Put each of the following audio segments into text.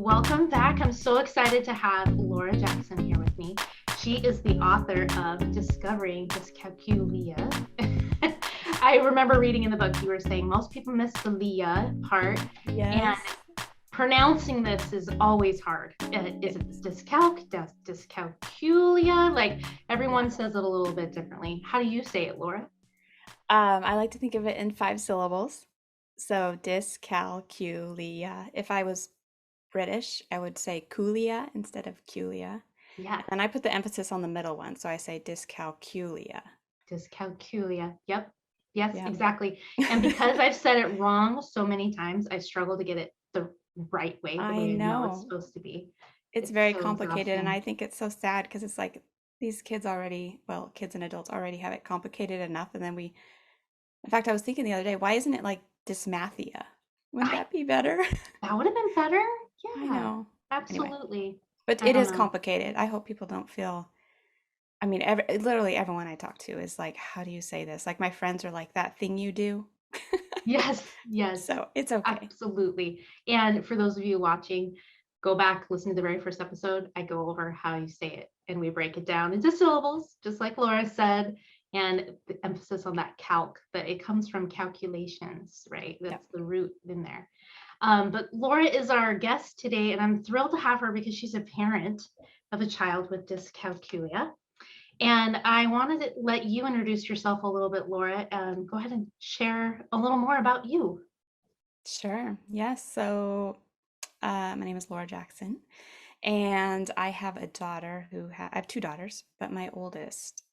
Welcome back. I'm so excited to have Laura Jackson here with me. She is the author of Discovering Dyscalculia. I remember reading in the book you were saying most people miss the Leah part, and Yes. pronouncing this is always hard. Is it Dyscalculia? Like Yeah. everyone says it a little bit differently. How do you say it, Laura? I like to think of it in 5 syllables. So dyscalculia. If I was British, I would say culia instead of culia. Yeah, And then I put the emphasis on the middle one, so I say dyscalculia. Dyscalculia. Yep. Yes, Yeah. exactly. And because I've said it wrong so many times, I struggle to get it the right way, the I way I know it's know. supposed to be. It's It's very so complicated, and exhausting. I think it's so sad because it's like these kids already, well, kids and adults already have it complicated enough, and then in fact, I was thinking the other day, why isn't it like dysmathia? Wouldn't I that be better? That would have been better. I Yeah, know. Anyway. absolutely. But I it don't is know. complicated. I hope people don't feel, I mean, literally everyone I talk to is like, how do you say this? Like my friends are like, that thing you do. Yes, yes, So it's okay. absolutely. And for those of you watching, go back, listen to the very first episode. I go over how you say it and we break it down into syllables, just like Laura said, and the emphasis on that calc, that it comes from calculations, right? Yep. That's the root in there. But Laura is our guest today, and I'm thrilled to have her because she's a parent of a child with dyscalculia. And I wanted to let you introduce yourself a little bit, Laura, and go ahead and share a little more about you. Sure. Yes. So my name is Laura Jackson, and I have a daughter I have two daughters, but my oldest,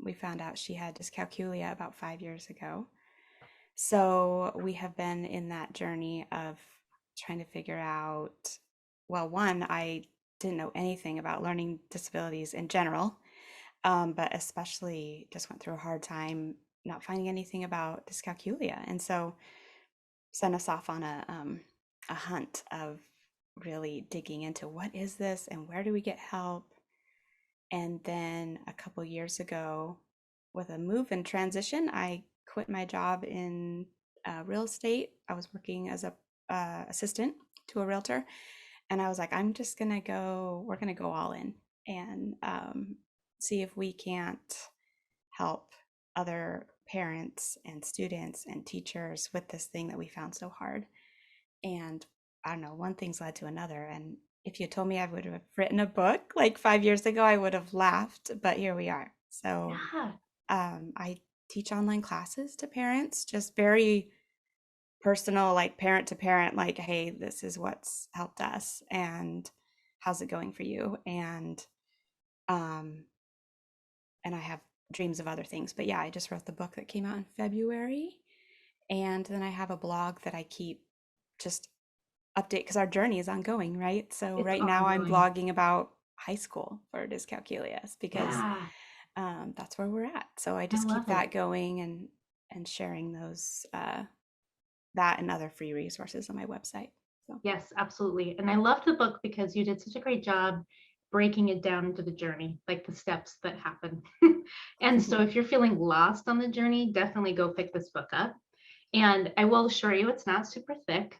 we found out she had dyscalculia about 5 years ago. So we have been in that journey of trying to figure out, well, one, I didn't know anything about learning disabilities in general, but especially just went through a hard time not finding anything about dyscalculia. And so sent us off on a hunt of really digging into what is this and where do we get help. And then a couple years ago, with a move and transition, I quit my job in real estate. I was working as a assistant to a realtor, and I was like, I'm just gonna go. We're gonna go all in and see if we can't help other parents and students and teachers with this thing that we found so hard. And I don't know, one thing's led to another. And if you told me I would have written a book like 5 years ago, I would have laughed, but here we are. So Yeah, I teach online classes to parents, just very personal, like parent to parent, like, hey, this is what's helped us and how's it going for you? Um, and I have dreams of other things. But yeah, I just wrote the book that came out in February. And then I have a blog that I keep just update because our journey is ongoing, right? So it's right now I'm ongoing. blogging about high school for dyscalculia because Yeah, that's where we're at. So I I just keep love it. that going and sharing those that and other free resources on my website. So Yes, absolutely. And I love the book because you did such a great job breaking it down into the journey, like the steps that happen. And so if you're feeling lost on the journey, definitely go pick this book up. And I will assure you, it's not super thick.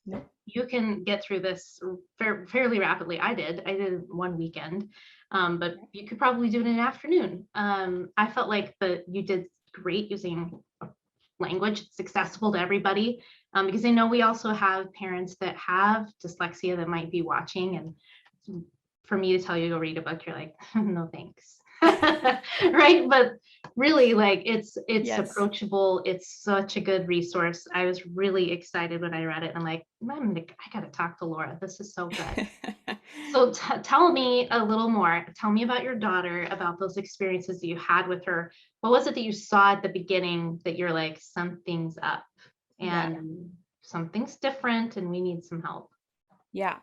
nope. You can get through this fairly rapidly. I did one weekend, but Yeah. you could probably do it in an afternoon. I felt like you did great using language that's accessible to everybody, because I know we also have parents that have dyslexia that might be watching, and for me to tell you to go read a book, you're like, no thanks. Right, but really, like, it's Yes. approachable. It's such a good resource. I was really excited when I read it. I'm like, I gotta talk to Laura, this is so good. So tell me a little more. Tell me about your daughter, about those experiences that you had with her. What was it that you saw at the beginning that you're like, something's up Yeah. and something's different and we need some help? Yeah.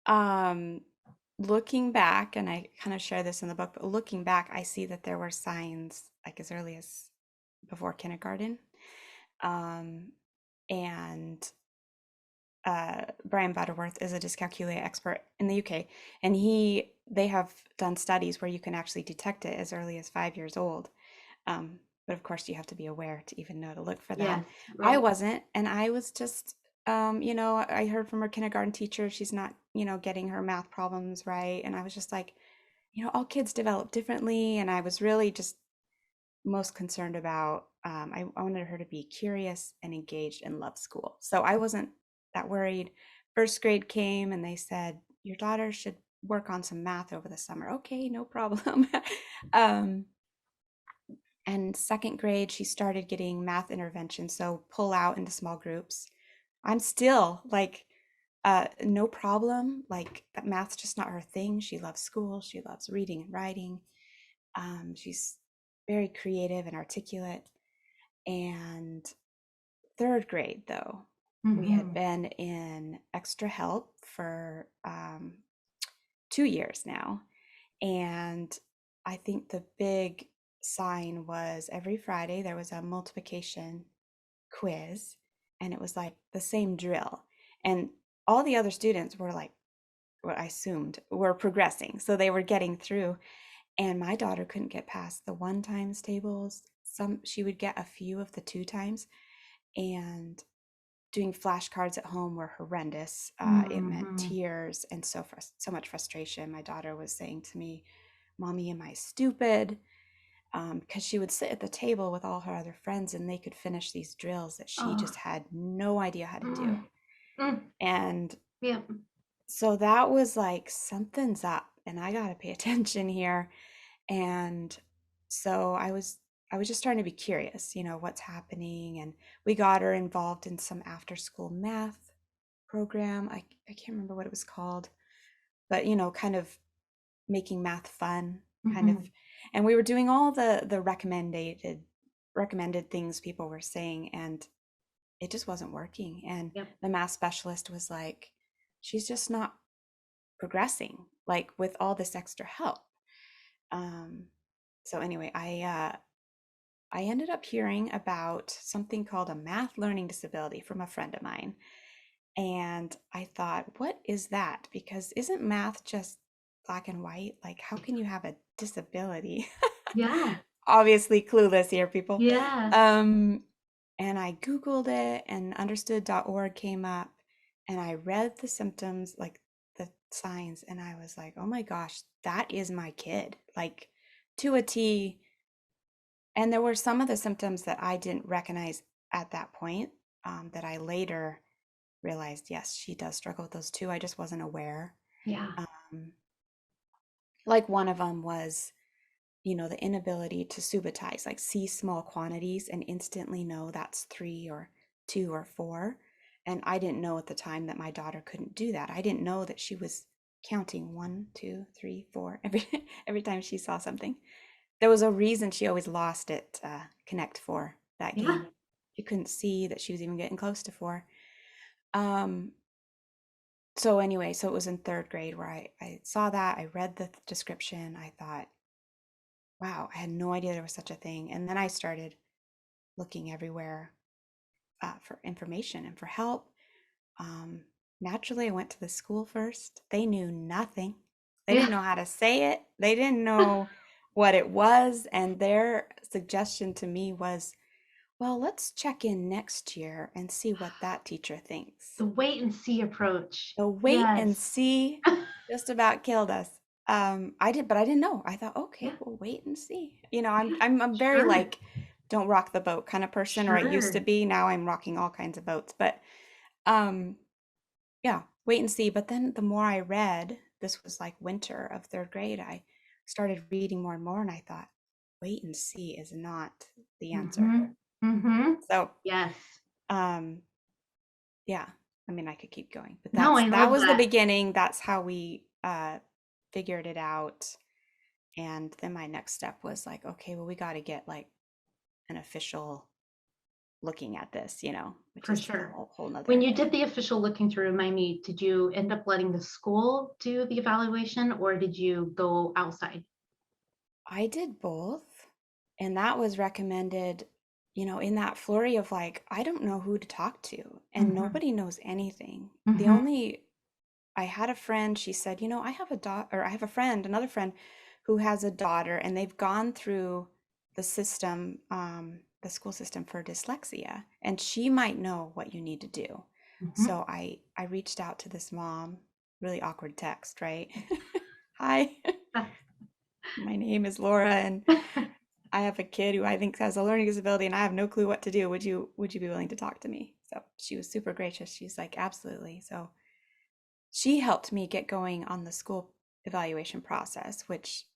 Um, Looking back, and I kind of share this in the book, but looking back, I see that there were signs like as early as before kindergarten. Um, and Brian Butterworth is a dyscalculia expert in the UK, and they have done studies where you can actually detect it as early as 5 years old. But of course, you have to be aware to even know to look for that. Yes, I right. wasn't, and I was just I heard from her kindergarten teacher she's not, getting her math problems right. And I was just like, all kids develop differently. And I was really just most concerned about, I wanted her to be curious and engaged and love school. So I wasn't that worried. First grade came and they said, your daughter should work on some math over the summer. Okay, no problem. um, and second grade, she started getting math intervention. So pull out into small groups. I'm still like, no problem. Like that math's just not her thing. She loves school. She loves reading and writing. She's very creative and articulate. And third grade, though, we had Mm-hmm. been in extra help for 2 years now. And I think the big sign was every Friday there was a multiplication quiz, and it was like the same drill. And all the other students were like, what I assumed were progressing. So they were getting through. And my daughter couldn't get past the one times tables. She would get a few of the two times. And doing flashcards at home were horrendous. It meant Mm-hmm. tears and so much frustration. My daughter was saying to me, "Mommy, am I stupid?" Because she would sit at the table with all her other friends and they could finish these drills that she Oh. just had no idea how to do. Mm. Mm. And Yep. so that was like, something's up and I got to pay attention here. And so I was just trying to be curious, what's happening. And we got her involved in some after school math program. I can't remember what it was called, but kind of making math fun, kind of. Mm-hmm. And we were doing all the recommended things people were saying, and it just wasn't working. And Yep. the math specialist was like, she's just not progressing, like with all this extra help. Um, so anyway, I ended up hearing about something called a math learning disability from a friend of mine. And I thought, what is that? Because isn't math just black and white? Like, how can you have a disability? Yeah. Obviously clueless here, people. Yeah. Um, and I Googled it and understood.org came up and I read the symptoms, like the signs, and I was like, oh my gosh, that is my kid, like to a T. And there were some of the symptoms that I didn't recognize at that point, that I later realized, yes, she does struggle with those too. I just wasn't aware. Yeah. Um, like one of them was, the inability to subitize, like see small quantities and instantly know that's three or two or four. And I didn't know at the time that my daughter couldn't do that. I didn't know that she was counting one, two, three, four every time she saw something. There was a reason she always lost at Connect Four, that Yeah. game. She couldn't see that she was even getting close to four. Um, so anyway, so it was in third grade where I saw that. I read the description. I thought, wow, I had no idea there was such a thing. And then I started looking everywhere for information and for help. Um, Naturally, I went to the school first. They knew nothing. They didn't Yeah. know how to say it. They didn't know what it was. And their suggestion to me was, well, let's check in next year and see what that teacher thinks. The wait and see approach. The wait and Yes. see just about killed us. But I didn't know. I thought, okay, Yeah. we'll wait and see. Yeah. I'm very Sure. like, don't rock the boat kind of person, or I used to Sure. be. Now I'm rocking all kinds of boats. But um, yeah, wait and see. But then the more I read, this was like winter of third grade, I started reading more and more, and I thought, wait and see is not the answer. Mm-hmm. Mm-hmm. So Yes. um, yeah, I mean, I could keep going, but No, I that love was the that. beginning. That's how we figured it out. And then my next step was like, okay, well, we got to get like an official looking at this, which For is a sure. whole When nother. you did the official looking through, remind me, did you end up letting the school do the evaluation or did you go outside? I did both, and that was recommended, in that flurry of like, I don't know who to talk to, and Mm-hmm. nobody knows anything. The Mm-hmm. only I had a friend, she said, I have a daughter, or I have a friend, another friend who has a daughter, and they've gone through the system, the school system for dyslexia, and she might know what you need to do. Mhm. So I reached out to this mom, really awkward text, right? Hi, my name is Laura and I have a kid who I think has a learning disability and I have no clue what to do. Would you be willing to talk to me? So she was super gracious. She's like, absolutely. So she helped me get going on the school evaluation process, which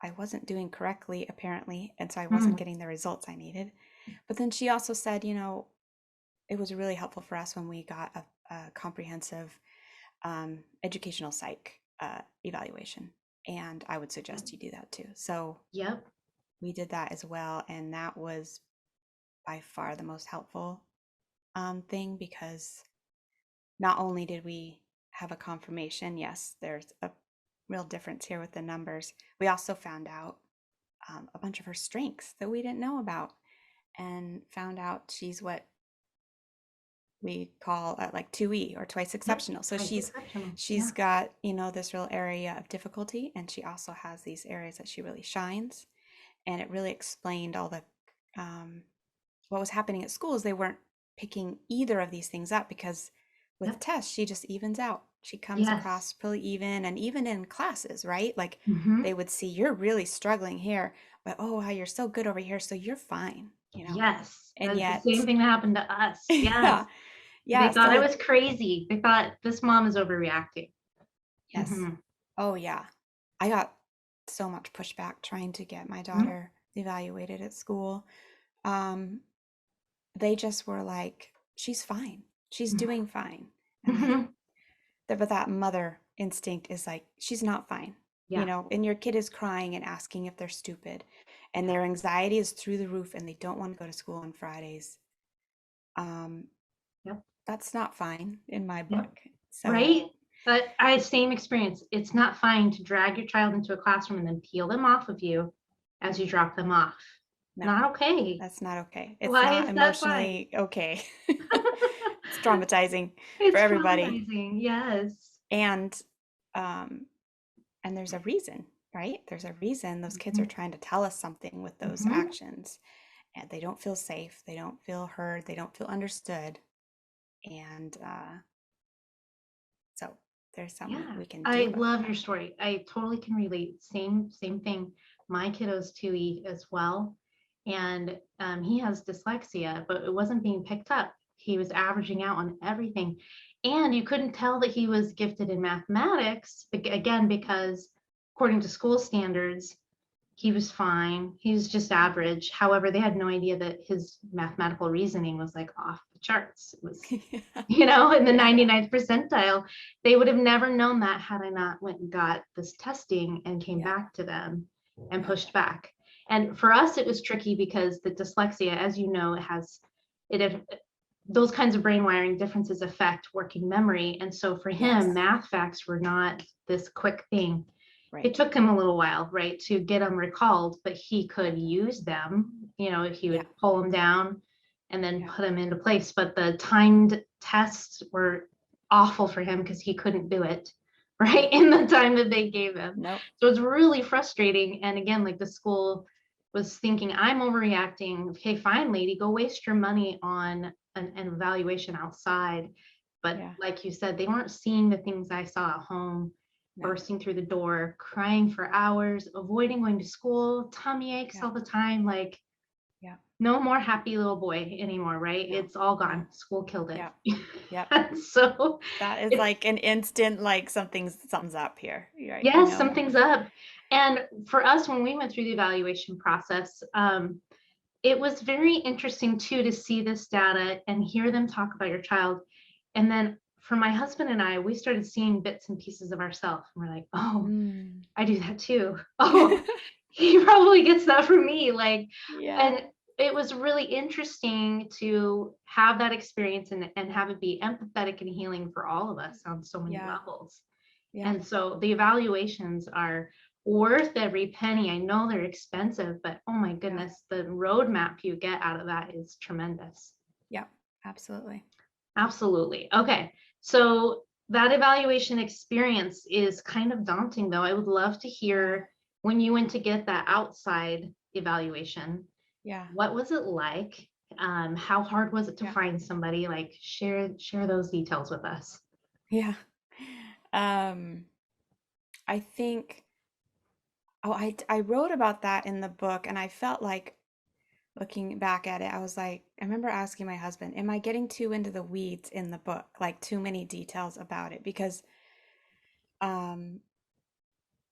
I wasn't doing correctly apparently, and so I wasn't Mm. getting the results I needed. But then she also said, it was really helpful for us when we got a comprehensive educational psych evaluation, and I would suggest you do that too. So Yep. we did that as well, and that was by far the most helpful thing because not only did we have a confirmation, yes, there's a real difference here with the numbers, we also found out a bunch of her strengths that we didn't know about and found out she's what we call like 2E or twice Yep. exceptional. So Twice she's exceptional. she's Yeah. got, this real area of difficulty and she also has these areas that she really shines. And it really explained all the um, what was happening at school is they weren't picking either of these things up because with Yep. tests she just evens out. She comes Yes. across pretty even, and even in classes, right? Like Hmm. they would see you're really struggling here, but oh wow, you're so good over here, so you're fine. Yes. And That's the yet, same thing that happened to us. Yes. yeah, They yeah. thought I So was crazy. They thought this mom is overreacting. yes, Hmm. oh yeah, I got so much pushback trying to get my Hmm. daughter evaluated at school. Um, they just were like, she's fine. She's doing fine. And Hmm. but that mother instinct is like, she's not fine, Yeah. and your kid is crying and asking if they're stupid and Yeah. their anxiety is through the roof and they don't want to go to school on Fridays. Um, Yep. that's not fine in my Yep. book. Right. So, But I had same experience. It's not fine to drag your child into a classroom and then peel them off of you as you drop them off. no, Not okay. that's not okay. It's Why not is that fine? emotionally okay. It's traumatizing for It's everybody. traumatizing. Yes. And um, and there's a reason, right? There's a reason those kids are Mhm. trying to tell us something with those Mhm. actions. And they don't feel safe, they don't feel heard, they don't feel understood. And so there's something Yeah. we can I do about love that. your story. I totally can relate. Same thing. My kiddo's 2E as well. And he has dyslexia, but it wasn't being picked up. He was averaging out on everything. And you couldn't tell that he was gifted in mathematics, again, because according to school standards, he was fine. He was just average. However, they had no idea that his mathematical reasoning was like off the charts. It was, Yeah. in the Yeah. 99th percentile. They would have never known that had I not went and got this testing and came Yeah. back to them and Yeah. pushed back. And for us, it was tricky because the dyslexia, as you know, it those kinds of brain wiring differences affect working memory. And so for him, Yes. math facts were not this quick thing. Right. It took him a little while, right, to get them recalled, but he could use them. He Yeah. would pull them down and then Yeah. put them into place. But the timed tests were awful for him because he couldn't do it right Nope. in the time that they gave him. Nope. So it's really frustrating. And again, like the school was thinking, I'm overreacting. Okay, fine, lady, go waste your money on an evaluation outside. But Yeah. like you said, they weren't seeing the things I saw at home, No. bursting through the door, crying for hours, avoiding going to school, tummy aches Yeah. all the time. Like, Yeah. no more happy little boy anymore, right? No. It's all No. gone. School killed it. Yeah. Yep. So That is it's, like an instant, like something's up here, right? yes, something's up. And for us, when we went through the evaluation process, it was very interesting too to see this data and hear them talk about your child. And then for my husband and I, we started seeing bits and pieces of ourselves. And we're like, oh, Mm. I do that too. Oh, he probably gets that from me. Like, Yeah. and it was really interesting to have that experience and have it be empathetic and healing for all of us on so many Yeah. levels. Yeah. And so the evaluations are worth every penny. I know they're expensive, but oh my Yeah. goodness, the roadmap you get out of that is tremendous. Yeah. Absolutely. Absolutely. Okay. So that evaluation experience is kind of daunting, though. I would love to Yeah. hear when you went to get that outside evaluation, Yeah. what was it like? How hard was it to Yeah. find somebody? Like share those details with us. Yeah. Um, I think, oh, I wrote about that in the book, and I felt like looking back at it, I was like, I remember asking my husband, am I getting too into the weeds in the book? Like too many details about it? Because um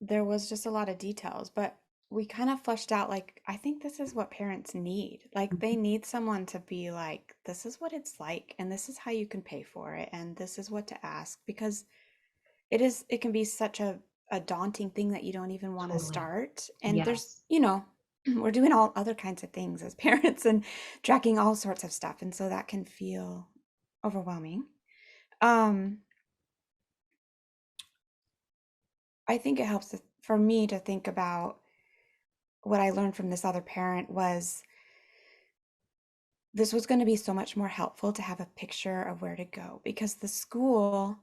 there was just a lot of details, but we kind of fleshed out like I think this is what parents need. Like they need someone to be like, this is what it's like, and this is how you can pay for it, and this is what to ask because it can be such a daunting thing that you don't even want to Totally. start. And there's, Yes. we're doing all other kinds of things as parents and tracking all sorts of stuff, and so that can feel overwhelming. Um, I think it helps for me to think about what I learned from this other parent was this was going to be so much more helpful to have a picture of where to go because the school,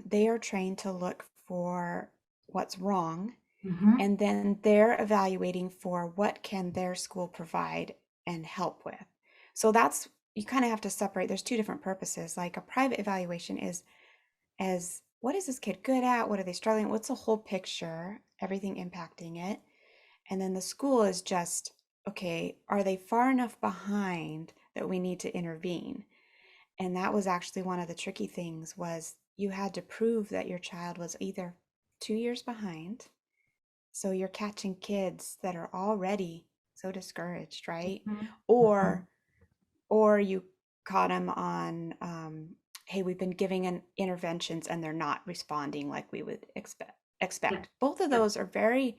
they are trained to look for what's wrong, Hmm. and then they're evaluating for what can their school provide and help with. So that's, you kind of have to separate. There's two different purposes. Like a private evaluation is as what is this kid good at? What are they struggling? What's the whole picture? Everything impacting it. And then the school is just, okay, are they far enough behind that we need to intervene? And that was actually one of the tricky things was you had to prove that your child was either 2 years behind. So you're catching kids that are already so discouraged, right? Hmm. Or or you caught them on, hey, we've been giving an interventions and they're not responding like we would Yeah. expect. Both of Yeah. those are very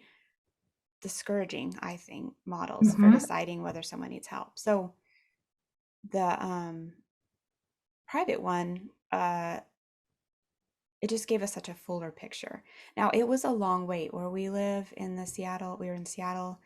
discouraging, I think, models for Hmm. deciding whether someone needs help. So the private one, it just gave us such a fuller picture. Now it was a long wait where we live in the Seattle. We were in Seattle,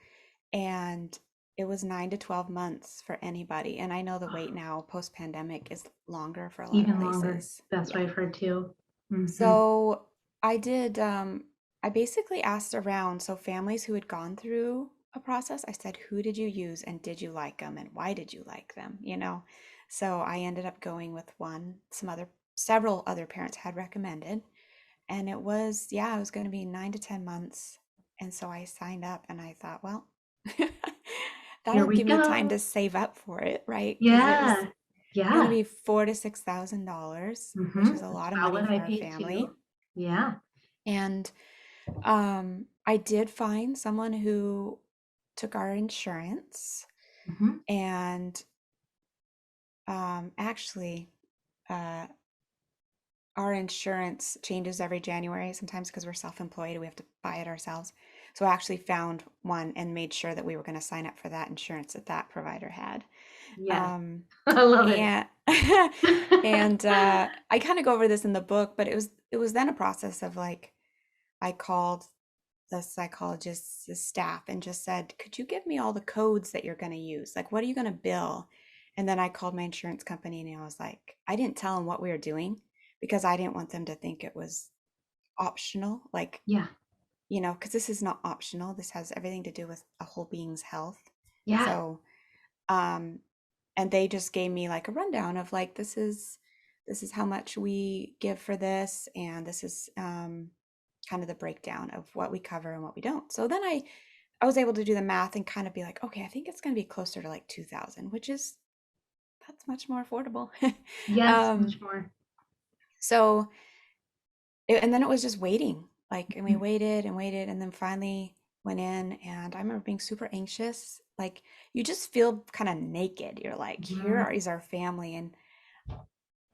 and it was 9 to 12 months for anybody. And I know the wait now post pandemic is longer for a lot of Even longer. places. That's what Yeah. I've heard too. Hmm. So I did, I basically asked around. So families who had gone through a process, I said, who did you use and did you like them and why did you like them? So I ended up going with several other parents had recommended. And it was, yeah, it was going to be 9 to 10 months. And so I signed up and I thought, well, Here that'll we give me time to go. save up for it, right? Because it was Yeah. going to Yeah. be $4,000 to $6,000, which Hmm. is a That's lot of about money what for I our paid family. too. Yeah. And I did find someone who took our insurance, Hmm. and actually, uh, our insurance changes every January sometimes because we're self-employed. We have to buy it ourselves. So I actually found one and made sure that we were going to sign up for that insurance that that provider had. Yes. Um, I love it. and and I kind of go over this in the book, but it was then a process of like I called the psychologist's staff and just said, "Could you give me all the codes that you're going to use? Like, what are you going to bill?" And then I called my insurance company and I was like, I didn't tell them what we were doing because I didn't want them to think it was optional. Like, Yeah. because this is not optional. This has everything to do with a whole being's health. Yeah. So, um, and they just gave me like a rundown of like, this is how much we give for this, and this is kind of the breakdown of what we cover and what we don't. So then I was able to do the math and kind of be like, okay, I think it's going to be closer to like 2000, which is that's much more affordable. Yes. um, Much more. so and then it was just waiting, like, and we Mhm. waited and waited, and then finally went in, and I remember being super anxious. Like you just feel kind of naked. You're like, Mhm. is our family, and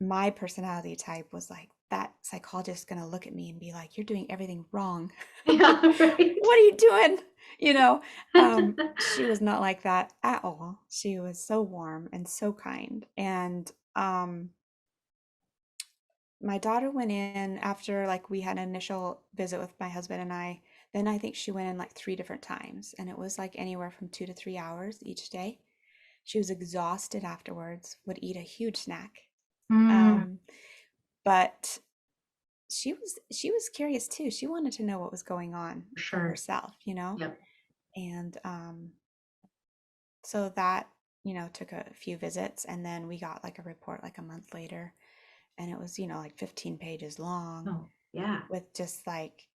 my personality type was like that psychologist is going to look at me and be like, you're doing everything wrong. Yeah. Right. What are you doing? you know she was not like that at all. She was so warm and so kind. And my daughter went in after like we had an initial visit with my husband and I. Then I think she went in like 3 different times, and it was like anywhere from 2 to 3 hours each day. She was exhausted afterwards, would eat a huge snack. Mm, um but she was curious too. She wanted to know what was going on for for sure. herself. Yep. And so that took a few visits, and then we got like a report like a month later, and it was, like 15 pages long Oh, yeah. with just like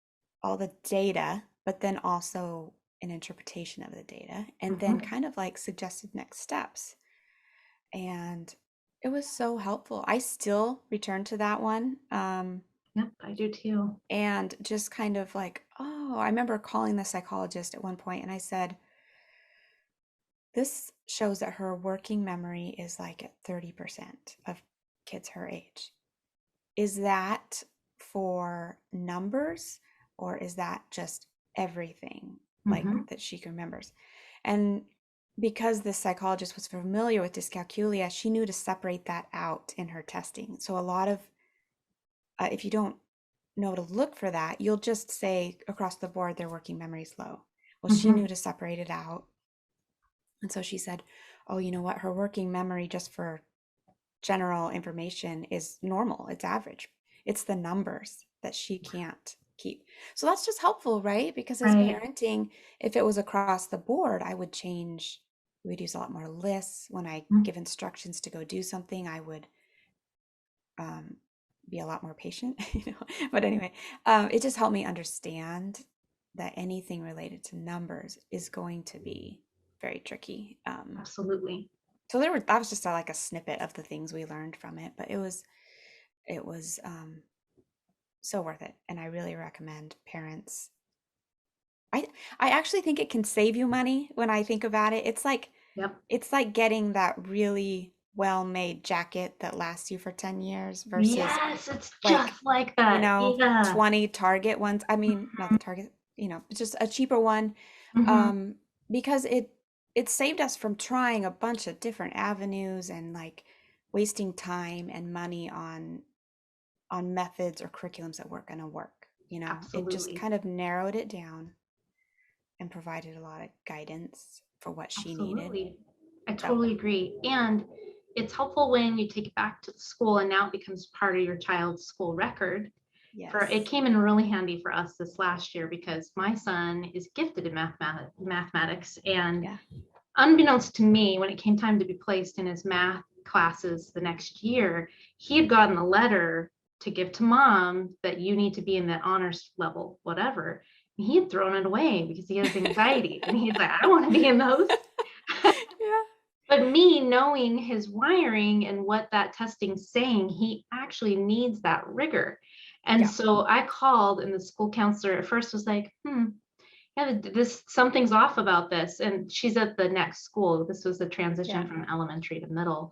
all the data, but then also an interpretation of the data, and then Hmm. kind of like suggested next steps. And it was so helpful. I still return to that one. Yep, I do too. And just kind of like, oh, I remember calling the psychologist at one point and I said, this shows that her working memory is like at 30% of kids her age. Is that for numbers or is that just everything like Hmm. that she remembers? And because the psychologist was familiar with dyscalculia, she knew to separate that out in her testing. So a lot of, if you don't know to look for that, you'll just say across the board their working memory is low. Well, she Hmm. knew to separate it out. And so she said, oh, you know what? Her working memory, just for general information, is normal. It's average. It's the numbers that she can't keep. So that's just helpful, right? Because as Right. parenting, if it was across the board, I would change. We would use a lot more lists. When I Mm. give instructions to go do something, I would um, be a lot more patient, But anyway, it just helped me understand that anything related to numbers is going to be very tricky. Absolutely. So that was just like a snippet of the things we learned from it, but it was so worth it, and I really recommend parents. I I actually think it can save you money when I think about it. Yep. It's like getting that really well-made jacket that lasts you for 10 years versus Yes, it's like, just like that. Yeah. 20 Target ones. I mean, not the Target, just a cheaper one. Hmm. Um, because it saved us from trying a bunch of different avenues and like wasting time and money on methods or curriculums that weren't going to work. It just Absolutely. kind of narrowed it down and provided a lot of guidance for what she needed. Absolutely. I So, totally agree. And it's helpful when you take it back to the school and now it becomes part of your child's school record. For it yes. came in really handy for us this last year because my son is gifted in mathematics, and Yeah. unbeknownst to me, when it came time to be placed in his math classes the next year, he had gotten a letter to give to mom that you need to be in that honors level, whatever. And he had thrown it away because he has anxiety. And he's like, I don't want to be in those. Yeah. But me knowing his wiring and what that testing's saying, he actually needs that rigor. And Yeah. so I called, and the school counselor at first was like, yeah, this something's off about this. And she's at the next school. This was the transition Yeah. from elementary to middle.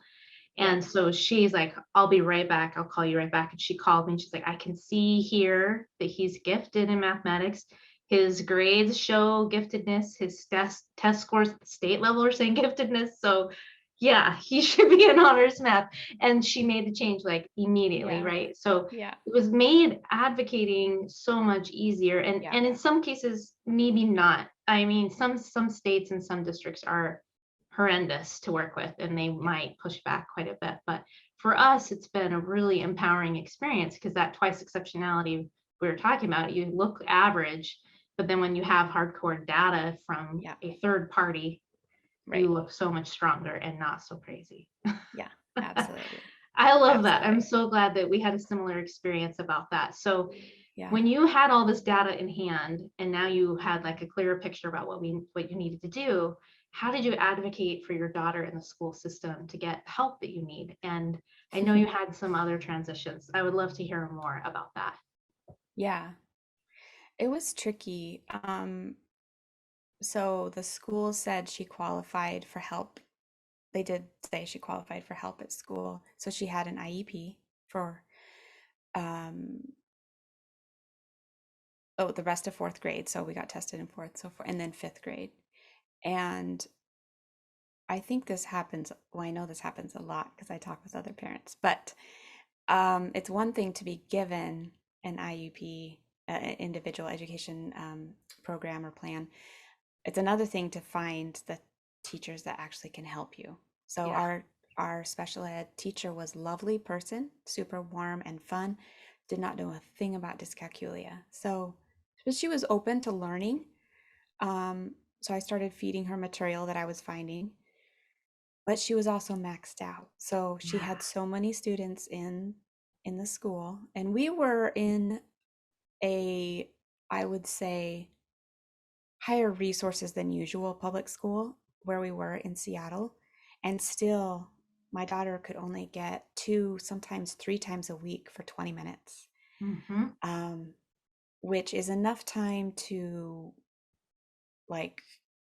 Yeah. And so she's like, I'll be right back. I'll call you right back. And she called me and she's like, I can see here that he's gifted in mathematics. His grades show giftedness. His test scores at the state level are saying giftedness. So yeah, he should be in honors math. And she made the change like immediately, Yeah. right? So Yeah. it was made advocating so much easier. And Yeah. and in some cases, maybe not. I mean, some states and some districts are horrendous to work with and they Yeah. might push back quite a bit. But for us, it's been a really empowering experience because that twice exceptionality we were talking about, you look average, but then when you have hardcore data from Yeah. a third party, you Right. look so much stronger and not so crazy. Yeah. Absolutely. I love that. I'm Absolutely. so glad that we had a similar experience about that. So Yeah. when you had all this data in hand and now you had like a clearer picture about what you needed to do, how did you advocate for your daughter in the school system to get help that you need? And I know you had some other transitions. I would love to hear more about that. Yeah. It was tricky. So the school said she qualified for help. They did say she qualified for help at school. So she had an IEP for um the rest of fourth grade. So we got tested in fourth, and then fifth grade. And I think this happens, well, I know this happens a lot because I talk with other parents, but it's one thing to be given an IUP, individual education program or plan. It's another thing to find the teachers that actually can help you. So Yeah. our special ed teacher was a lovely person, super warm and fun, did not know a thing about dyscalculia. So, but she was open to learning. So I started feeding her material that I was finding. but she was also maxed out. So she Yeah. had so many students in the school, and we were in a, I would say, higher resources than usual public school where we were in Seattle. And still, my daughter could only get two, sometimes three times a week for 20 minutes, Mm-hmm. um, which is enough time to like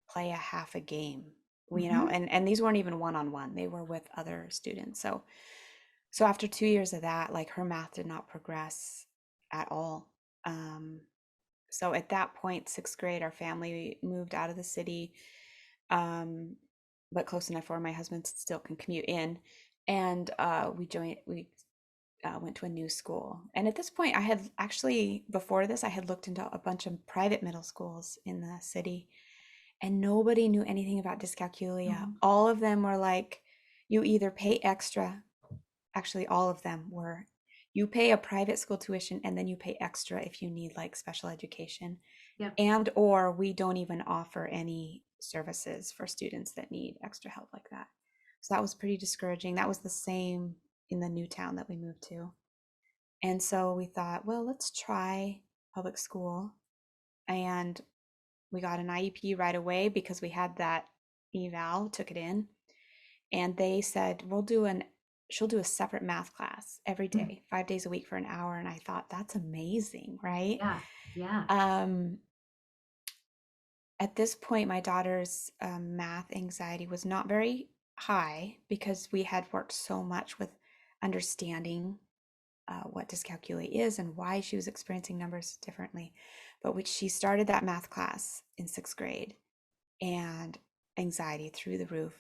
play a half a game. Mm-hmm. And these weren't even one-on-one, they were with other students. So after 2 years of that, like her math did not progress at all. um, so at that point, sixth grade, our family moved out of the city, um, but close enough where my husband still can commute in, and we went to a new school. And at this point, I had actually, before this, I had looked into a bunch of private middle schools in the city, and nobody knew anything about dyscalculia. Oh, All of them were like, you either pay extra, actually, all of them were, you pay a private school tuition and then you pay extra if you need like special education, yep. and or we don't even offer any services for students that need extra help like that. So that was pretty discouraging. That was the same in the new town that we moved to. And so we thought, well, let's try public school. And we got an IEP right away because we had that eval, took it in, and they said, she'll do a separate math class every Mm. day, 5 days a week for an hour. And I thought, that's amazing, right? Yeah. Yeah. Um, at this point, my daughter's math anxiety was not very high because we had worked so much with understanding what dyscalculia is and why she was experiencing numbers differently. But when she started that math class in sixth grade, and anxiety through the roof,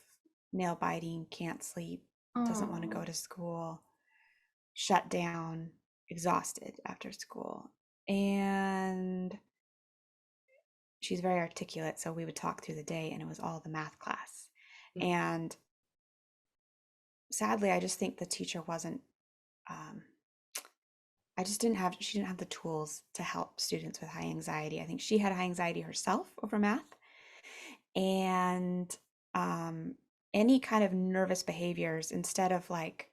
nail biting, can't sleep, doesn't want to go Oh, to school, shut down, exhausted after school. And she's very articulate, so we would talk through the day, and it was all the math class. yeah. And sadly, I just think the teacher wasn't, um, she didn't have the tools to help students with high anxiety. I think she had high anxiety herself over math. And um, any kind of nervous behaviors, instead of like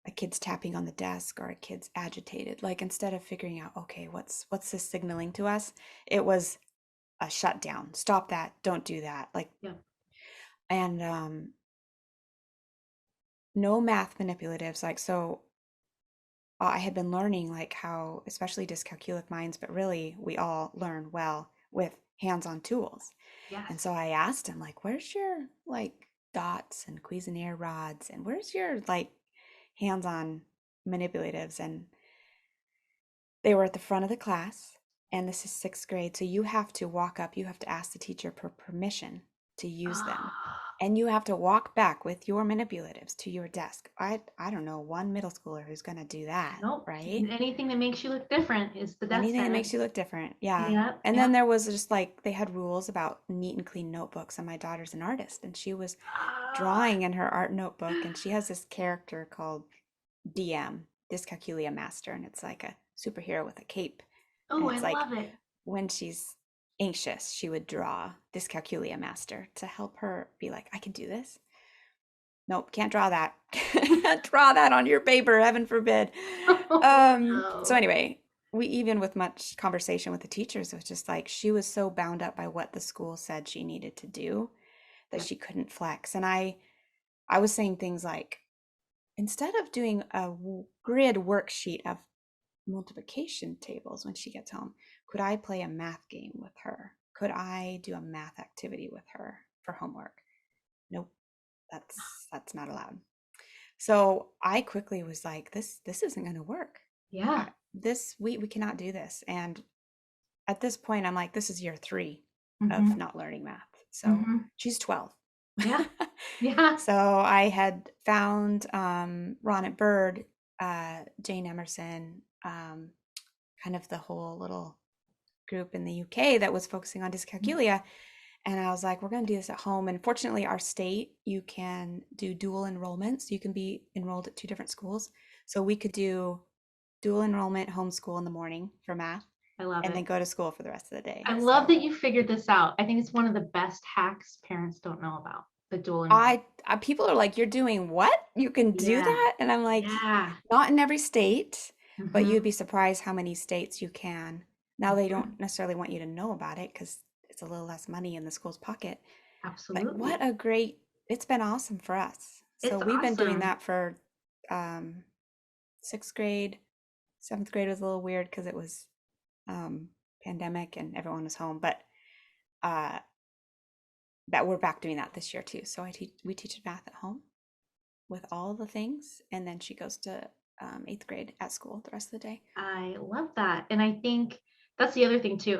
a kid's tapping on the desk or a kid's agitated, like instead of figuring out, okay, what's this signaling to us, it was a shutdown. Stop that, don't do that, like. Yeah. And no math manipulatives, like. So I had been learning like how, especially dyscalculic minds, but really we all learn well with hands-on tools. And Yes. so I asked him, like, where's your like dots and Cuisenaire rods, and where's your like hands-on manipulatives? And they were at the front of the class. And this is sixth grade. So you have to walk up, you have to ask the teacher for permission to use them. Oh, And you have to walk back with your manipulatives to your desk. I don't know one middle schooler who's going to do that, nope. right? Anything that makes you look different is the death Anything that makes you sentence. look different. Yeah. Yep. And then Yep. there was just like, they had rules about neat and clean notebooks. And my daughter's an artist, and she was Ah. drawing in her art notebook. And she has this character called DM, Dyscalculia Master. And it's like a superhero with a cape. And Oh, I it's like love it. when she's anxious, she would draw Dyscalculia Master to help her be like, I can do this. Nope, can't draw that. Can't draw that on your paper, heaven forbid. Oh, So no. anyway, we, even with much conversation with the teachers, it was just like she was so bound up by what the school said she needed to do that Yep. she couldn't flex. And I was saying things like, instead of doing a grid worksheet of multiplication tables when she gets home, could I play a math game with her? Could I do a math activity with her for homework? Nope, that's not allowed. So I quickly was like, this isn't going to work. Yeah. This we cannot do this. And at this point, I'm like, this is year 3 of Mm-hmm. not learning math. So Mm-hmm. she's 12. Yeah. Yeah. So I had found Ronit Bird, Jane Emerson, kind of the whole little group in the UK that was focusing on dyscalculia. And I was like, we're going to do this at home. And fortunately, our state, you can do dual enrollment. So you can be enrolled at 2 different schools. So we could do dual enrollment, homeschool in the morning for math, I love and it. then go to school for the rest of the day. I love So that you figured this out. I think it's one of the best hacks parents don't know about. the dual enrollment. I people are like, "You're doing what? You can do Yeah. that?" And I'm like, Yeah. "Not in every state, but you'd Hmm. be surprised how many states you can." Now they don't necessarily want you to know about it because it's a little less money in the school's pocket. But what Absolutely. a great, it's been awesome for us. So It's we've been doing awesome. that for um, sixth grade. Seventh grade was a little weird because it was um, pandemic and everyone was home, but uh, that we're back doing that this year too. So we teach math at home with all the things, and then she goes to eighth grade at school the rest of the day. I love that. And I think that's the other thing too.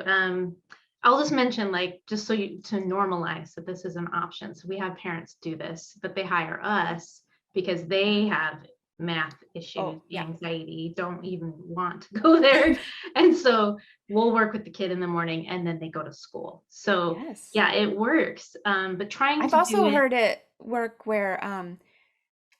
I'll just mention, like, just so you to normalize that this is an option. So we have parents do this, but they hire us because they have math issues, Oh yeah, anxiety, don't even want to go there. And so we'll work with the kid in the morning and then they go to school. So yes. yeah, it works. But trying I've to do also it, heard it work where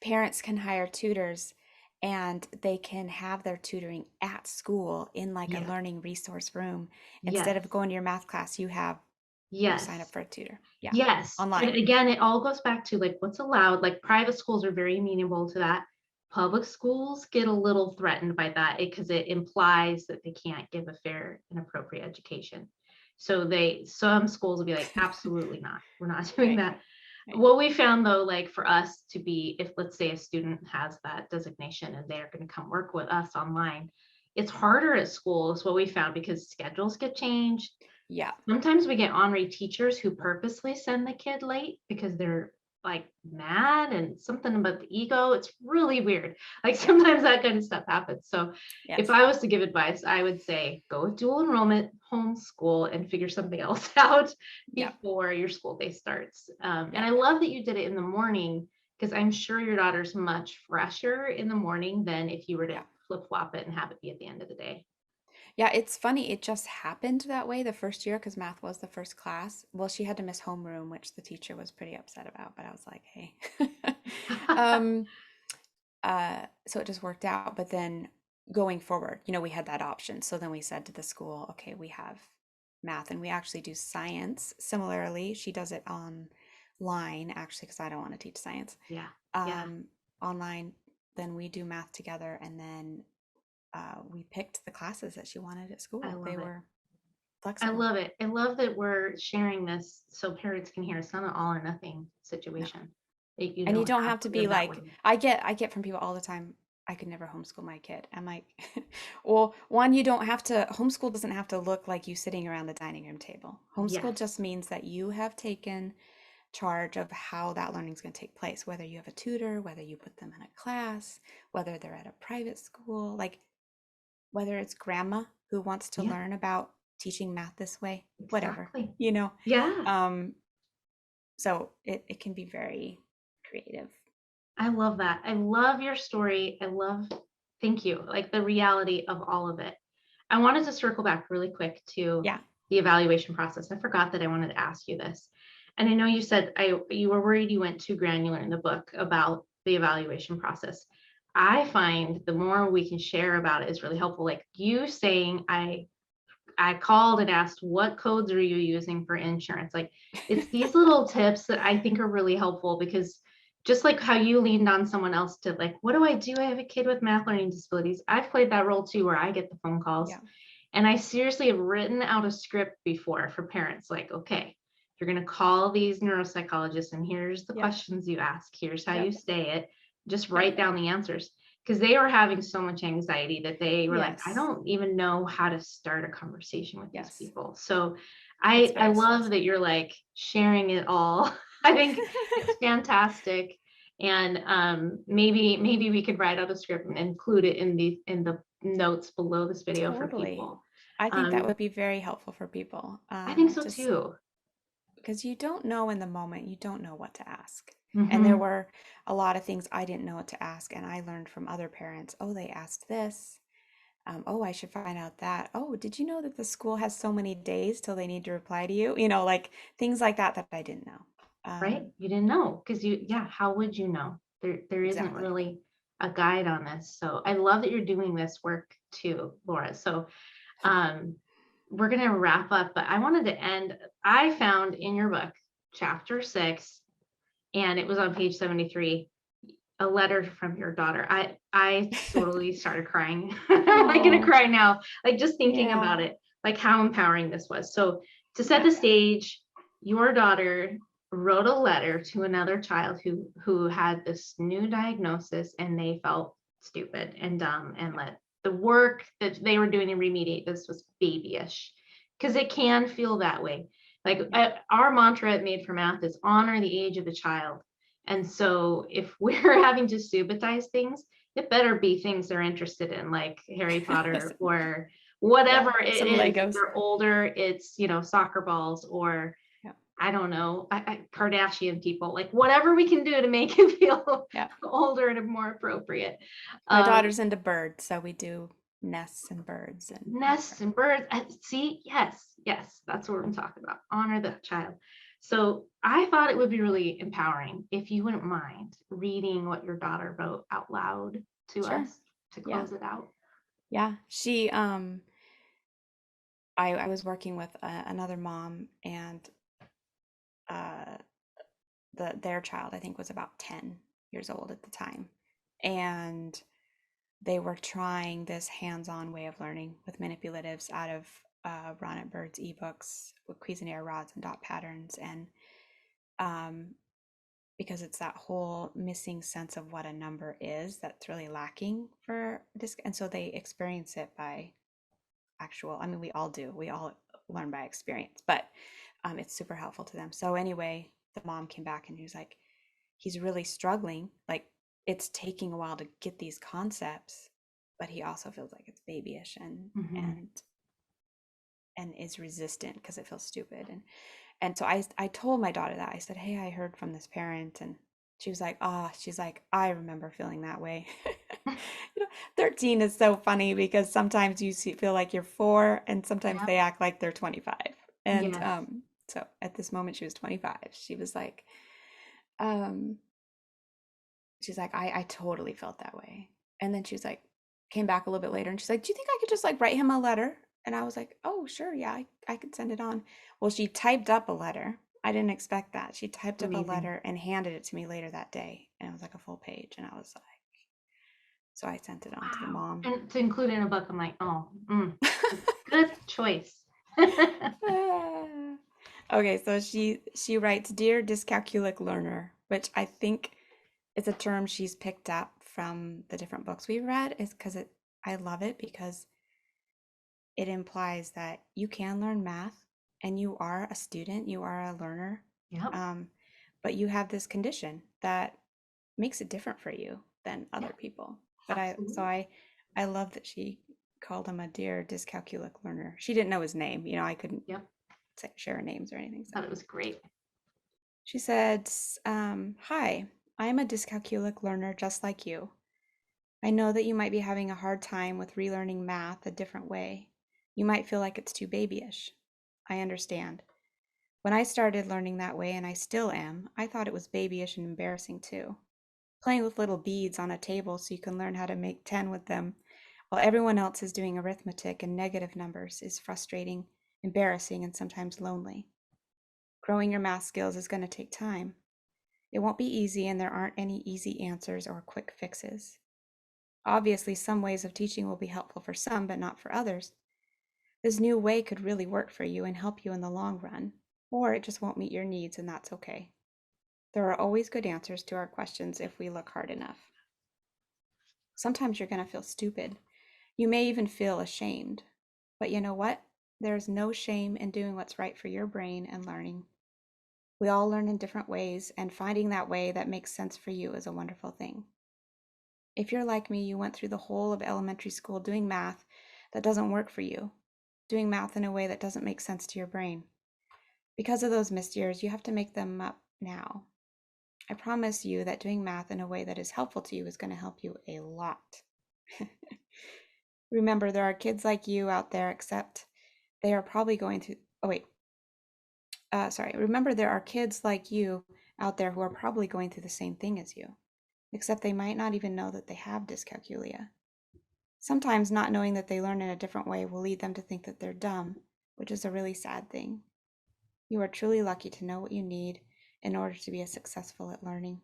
parents can hire tutors and they can have their tutoring at school in like a yeah, learning resource room. Instead yes, of going to your math class, you sign up yes. for a tutor. Yeah, Yes. And online. again, it all goes back to like what's allowed. Like private schools are very amenable to that. Public schools get a little threatened by that because it implies that they can't give a fair and appropriate education. So some schools will be like, absolutely not. We're not doing Right. that. Right. What we found though, like for us to be, if let's say a student has that designation and they're going to come work with us online, it's harder at school is what we found because schedules get changed. Yeah. Sometimes we get ornery teachers who purposely send the kid late because they're like mad and something about the ego. It's really weird. Like Yeah. sometimes that kind of stuff happens. So if Yes. I was to give advice, I would say go with dual enrollment, homeschool, and figure something else out Yeah. before your school day starts. And Yeah. I love that you did it in the morning because I'm sure your daughter's much fresher in the morning than if you were to Yeah. flip flop it and have it be at the end of the day. Yeah, it's funny. It just happened that way the first year because math was the first class. Well, she had to miss homeroom, which the teacher was pretty upset about, but I was like, hey. um, so it just worked out. But then going forward, we had that option. So then we said to the school, okay, we have math and we actually do science. Similarly, she does it online, actually, because I don't want to teach science. Yeah. Yeah. Um, Online, then we do math together and then we picked the classes that she wanted at I school. They love it. were I flexible. love it. I love that we're sharing this so parents can hear it's not an all or nothing No. situation. You And you don't don't have have to to be live that like, way. I get from people all the time, I could never homeschool my kid. I'm like, well, one, you don't have to, homeschool doesn't have to look like you sitting around the dining room table. Homeschool Yes. just means that you have taken charge of how that learning is going to take place, whether you have a tutor, whether you put them in a class, whether they're at a private school, like whether it's grandma who wants to Yeah, learn about teaching math this way, whatever, exactly. you know. Yeah. Um, so it can be very creative. I love that. I love your story. Thank you. Like the reality of all of it. I wanted to circle back really quick to Yeah. the evaluation process. I forgot that I wanted to ask you this. And I know you said you were worried you went too granular in the book about the evaluation process. I find the more we can share about it is really helpful. Like you saying, I called and asked, what codes are you using for insurance? Like it's these little tips that I think are really helpful because just like how you leaned on someone else to like, what do I do? I have a kid with math learning disabilities. I've played that role too, where I get the phone calls Yeah. and I seriously have written out a script before for parents like, okay, you're going to call these neuropsychologists and here's the Yep. questions you ask. Here's how you Yep. say it. Just Yep. write down the answers because they were having so much anxiety that they were like, I Yes. don't even know how to start a conversation with these Yes. people. So It's I very love that stressful. you're like sharing it all. I think it's fantastic. And maybe we could write out a script and include it in the notes below this video for Totally. people. I think that Um, would be very helpful for people. I think so Just too. because you don't know in the moment, you don't know what to ask. And there Hmm. were a lot of things I didn't know what to ask, and I learned from other parents. Oh, they asked this. Oh, I should find out that. Oh, did you know that the school has so many days till they need to reply to you? Like things like that that I didn't know. Right? Um, You didn't know because yeah, how would you know? There isn't exactly. really a guide on this. So I love that you're doing this work too, Laura. So um, we're gonna wrap up, but I wanted to end. I found in your book, chapter 6, and it was on page 73, a letter from your daughter. I totally started crying. I'm like gonna Oh, cry now, like just thinking yeah. about it, like how empowering this was. So to set the stage, your daughter wrote a letter to another child who had this new diagnosis, and they felt stupid and dumb, and let the work that they were doing to remediate this was babyish, because it can feel that way. Like our mantra at Made for Math is honor the age of the child. And so if we're having to subitize things, it better be things they're interested in, like Harry Potter or Yeah, whatever it some is. If Legos. they're older, it's, soccer balls, or Yeah, I don't know, Kardashian people, like whatever we can do to make it feel yeah. older and more appropriate. My Um, daughter's into birds, so we do nests and birds and Nests and birds. See, yes, yes, that's what I'm talking about. Honor the child. So I thought it would be really empowering if you wouldn't mind reading what your daughter wrote out loud to sure. us to Yeah. close it out. Yeah. I was working with another mom, and uh, their child, I think, was about 10 years old at the time. And they were trying this hands-on way of learning with manipulatives out of Ron at Bird's ebooks with Cuisinart rods and dot patterns. And um, because it's that whole missing sense of what a number is that's really lacking for this. And so they experience it by actual, I mean, we all do, we all learn by experience, but it's super helpful to them. So anyway, the mom came back and he was like, he's really struggling. Like, it's taking a while to get these concepts, but he also feels like it's babyish and Mhm. and is resistant because it feels stupid. And so I told my daughter that. I said, hey, I heard from this parent, and she was like, she's like, I remember feeling that way. 13 is so funny because sometimes feel like you're 4, and sometimes Yeah. they act like they're 25. And Yes. so at this moment she was 25. She was like, um, she's like, I totally felt that way. And then she's like, came back a little bit later and she's like, do you think I could just like write him a letter? And I was like, oh, sure. Yeah, I could send it on. Well, she typed up a letter. I didn't expect that. She typed up a Amazing. letter and handed it to me later that day. And it was like a full page. And I was like, so I sent it on to the Wow. mom. And to include in a book, I'm like, oh, good choice. Ah. Okay, so she writes, Dear Dyscalculic Learner, which I think is a term she's picked up from the different books we've read, is because I love it because it implies that you can learn math and you are a student, you are a learner, Yep. um, but you have this condition that makes it different for you than Yeah, other people. But absolutely. I love that she called him a dear dyscalculic learner. She didn't know his name, I couldn't Yep. share names or anything. So Thought it was great. she said, "Hi, I am a dyscalculic learner just like you. I know that you might be having a hard time with relearning math a different way. You might feel like it's too babyish. I understand. When I started learning that way, and I still am, I thought it was babyish and embarrassing too. Playing with little beads on a table so you can learn how to make 10 with them while everyone else is doing arithmetic and negative numbers is frustrating, embarrassing, and sometimes lonely. Growing your math skills is going to take time. It won't be easy, and there aren't any easy answers or quick fixes. Obviously, some ways of teaching will be helpful for some, but not for others. This new way could really work for you and help you in the long run, or it just won't meet your needs, and that's okay. There are always good answers to our questions if we look hard enough. Sometimes you're going to feel stupid. You may even feel ashamed. But you know what? There's no shame in doing what's right for your brain and learning. We all learn in different ways, and finding that way that makes sense for you is a wonderful thing. If you're like me, you went through the whole of elementary school doing math that doesn't work for you, doing math in a way that doesn't make sense to your brain. Because of those missed years, you have to make them up now. I promise you that doing math in a way that is helpful to you is going to help you a lot. Remember, there are kids like you out there, except they are probably going through. Oh, wait. Sorry. Remember, there are kids like you out there who are probably going through the same thing as you, except they might not even know that they have dyscalculia. Sometimes not knowing that they learn in a different way will lead them to think that they're dumb, which is a really sad thing. You are truly lucky to know what you need in order to be as successful at learning.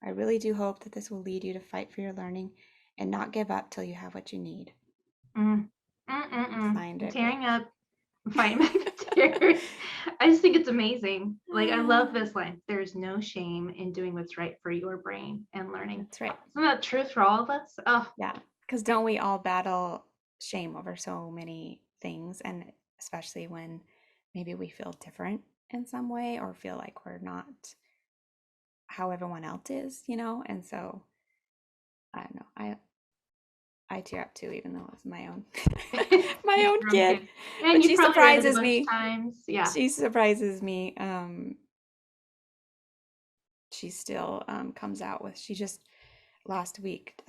I really do hope that this will lead you to fight for your learning and not give up till you have what you need. Mm. I find I'm it tearing really. up. I'm fighting back the tears. I just think it's amazing. Like, I love this line. There's no shame in doing what's right for your brain and learning. That's right. Isn't that truth for all of us? Oh, Yeah. Because don't we all battle shame over so many things? And especially when maybe we feel different in some way or feel like we're not how everyone else is, you know? And so I don't know. I tear up too, even though it's my own my it's own your own kid. kid. And But you she probably read it a surprises bunch of me. times. Yeah. She surprises me. She still comes out with, she just last week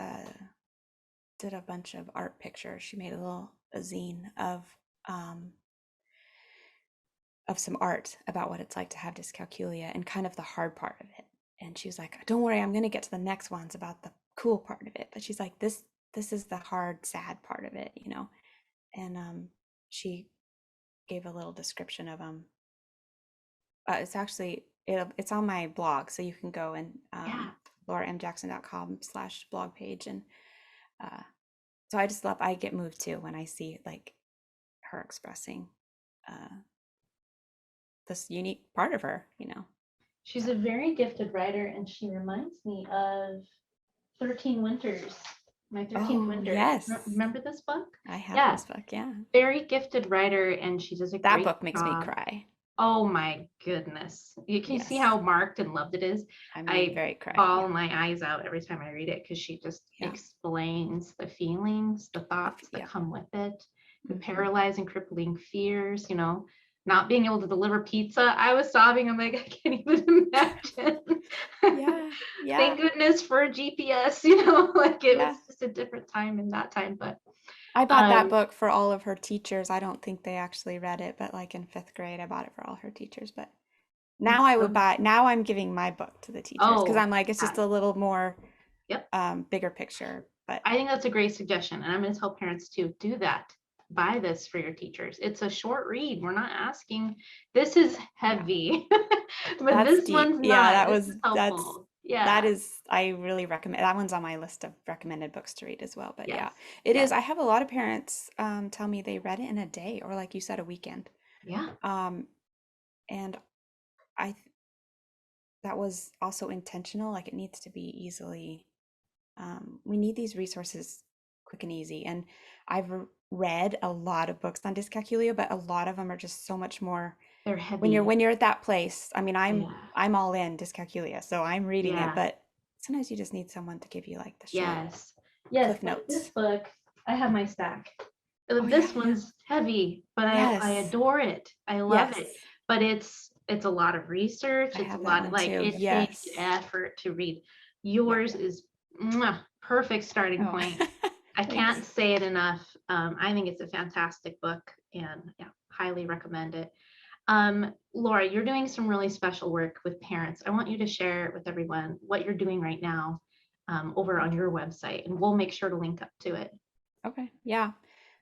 did a bunch of art pictures. She made a little a zine um, of some art about what it's like to have dyscalculia and kind of the hard part of it. And she was like, "Don't worry, I'm going to get to the next ones about the cool part of it." But she's like, "This is the hard, sad part of it, you know." And she gave a little description of it's actually it's on my blog, so you can go and Yeah. lauramjackson.com/blog page, and uh, so I just love. I get moved too when I see like her expressing uh, this unique part of her, you know. She's So a very gifted writer, and she reminds me of 13 Winters, my 13th oh winter. yes, Remember this book? I have Yeah, this book. Yeah, very gifted writer, and she does a that great book makes me job. cry. Oh my goodness. You can see Yes, how marked and loved it is. I made I very cry. Yeah, bawl my eyes out every time I read it because she just yeah, explains the feelings, the thoughts that yeah. come with it, the Mm-hmm. paralyzing, crippling fears, not being able to deliver pizza. I was sobbing. I'm like, I can't even imagine. Yeah, Thank yeah, goodness for GPS, like it was yeah. just a different time in that time. But I bought that um book for all of her teachers. I don't think they actually read it, but like in fifth grade, I bought it for all her teachers. But now it's I would so buy, now I'm giving my book to the teachers because oh I'm like, it's just yeah. a little more Yep. bigger picture. But I think that's a great suggestion. And I'm going to tell parents to do that. Buy this for your teachers. It's a short read. We're not asking, this is yeah, heavy, but that's this deep. one's Yeah, not. This is helpful. that Yeah. is, I really recommend, that one's on my list of recommended books to read as well. But Yes. yeah, it is. Yes. I have a lot of parents tell me they read it in a day or like you said, a weekend. Yeah. Um, and I, that was also intentional. Like it needs to be easily, we need these resources quick and easy. And I've read a lot of books on dyscalculia, but a lot of them are just so much more They're when you're heavy. when you're at that place. I mean, Yeah. I'm all in dyscalculia, so I'm reading it, Yeah. but sometimes you just need someone to give you like the short Yes. Yes. cliff Like this notes. book, I have my stack. Oh yeah, This yeah. one's heavy, but I Yes. adore it. I love it. Yes. But it's a lot of research. I It's a have that lot one like too. it takes Yes. effort to read. Yep. Yours is perfect starting Oh. point. I can't Thanks. say it enough. I think it's a fantastic book and yeah, highly recommend it. Laura, you're doing some really special work with parents. I want you to share with everyone what you're doing right now over on your website, and we'll make sure to link up to it. Okay. Yeah.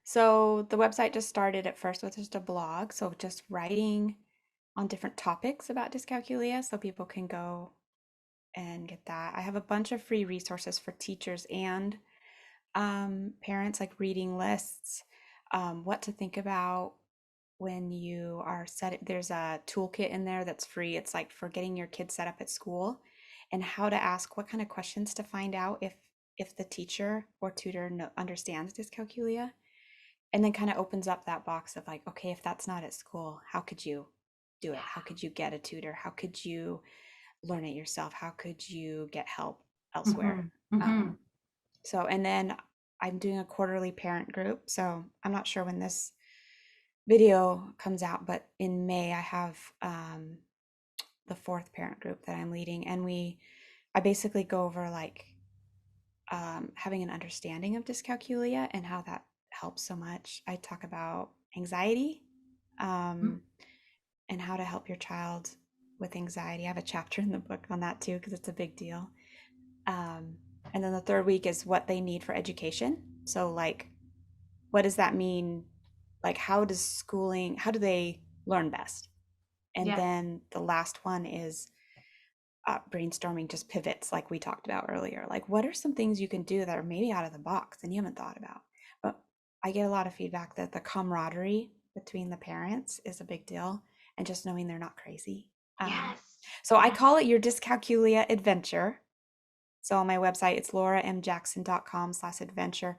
So the website just started at first with just a blog, so just writing on different topics about dyscalculia so people can go and get that. I have a bunch of free resources for teachers and parents, like reading lists, what to think about when you are set. There's a toolkit in there that's free. It's like for getting your kids set up at school and how to ask what kind of questions to find out if the teacher or tutor understands dyscalculia, and then kind of opens up that box of like, okay, if that's not at school, how could you do it? How could you get a tutor? How could you learn it yourself? How could you get help elsewhere? Mm-hmm. Mm-hmm. Um, so, and then I'm doing a quarterly parent group. So I'm not sure when this video comes out, but in May I have the fourth parent group that I'm leading, and I basically go over like having an understanding of dyscalculia and how that helps so much. I talk about anxiety um, and how to help your child with anxiety. I have a chapter in the book on that too because it's a big deal. Um, and then the third week is what they need for education. So, like, what does that mean? Like, how do they learn best? And Yes. then the last one is brainstorming just pivots like we talked about earlier. Like, what are some things you can do that are maybe out of the box and you haven't thought about? But I get a lot of feedback that the camaraderie between the parents is a big deal, and just knowing they're not crazy. Um, Yes. so I Yes. call it your Dyscalculia adventure. So on my website, it's lauramjackson.com/adventure,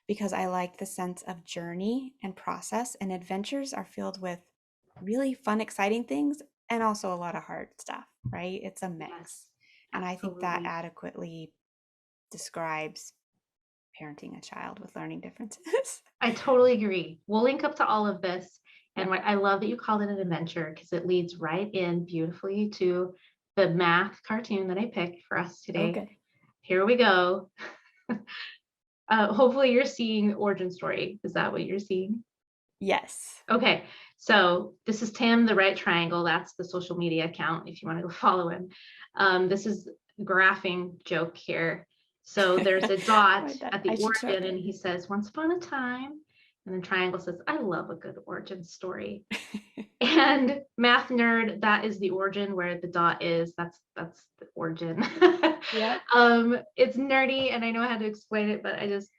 because I like the sense of journey and process. And adventures are filled with really fun, exciting things and also a lot of hard stuff, right? It's a Yes. mix. And I think that Absolutely. adequately describes parenting a child with learning differences. I totally agree. We'll link up to all of this. Yeah. And what I love that you called it an adventure because it leads right in beautifully to the math cartoon that I picked for us today. Okay. Here we go. Hopefully you're seeing origin story. Is that what you're seeing? Yes. Okay, so this is Tim, the right triangle. That's the social media account if you want to go follow him. This is graphing joke here. So there's a dot at the I should show origin, and it. he says, "Once upon a time," and then triangle says, "I love a good origin story." And math nerd, that is the origin where the dot is. That's the origin. Yep. It's nerdy, and I know how to explain it, but I just,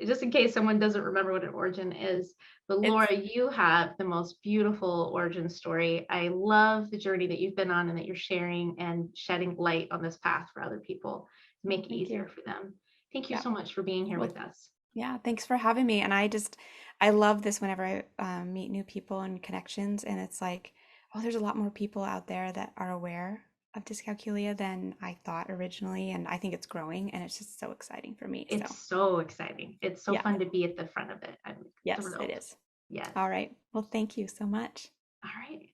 just in case someone doesn't remember what an origin is. But It's Laura, you have the most beautiful origin story. I love the journey that you've been on and that you're sharing and shedding light on this path for other people to oh, make it thank you. easier for them. Thank you Yeah. so much for being here Well, with us. yeah, thanks for having me. And I love this whenever I meet new people and connections. And it's like, oh, there's a lot more people out there that are aware of dyscalculia than I thought originally. And I think it's growing and it's just so exciting for me. So, It's so exciting. It's so yeah, fun to be at the front of it. I'm yes, it thrilled. is. Yes. All right. Well, thank you so much. All right.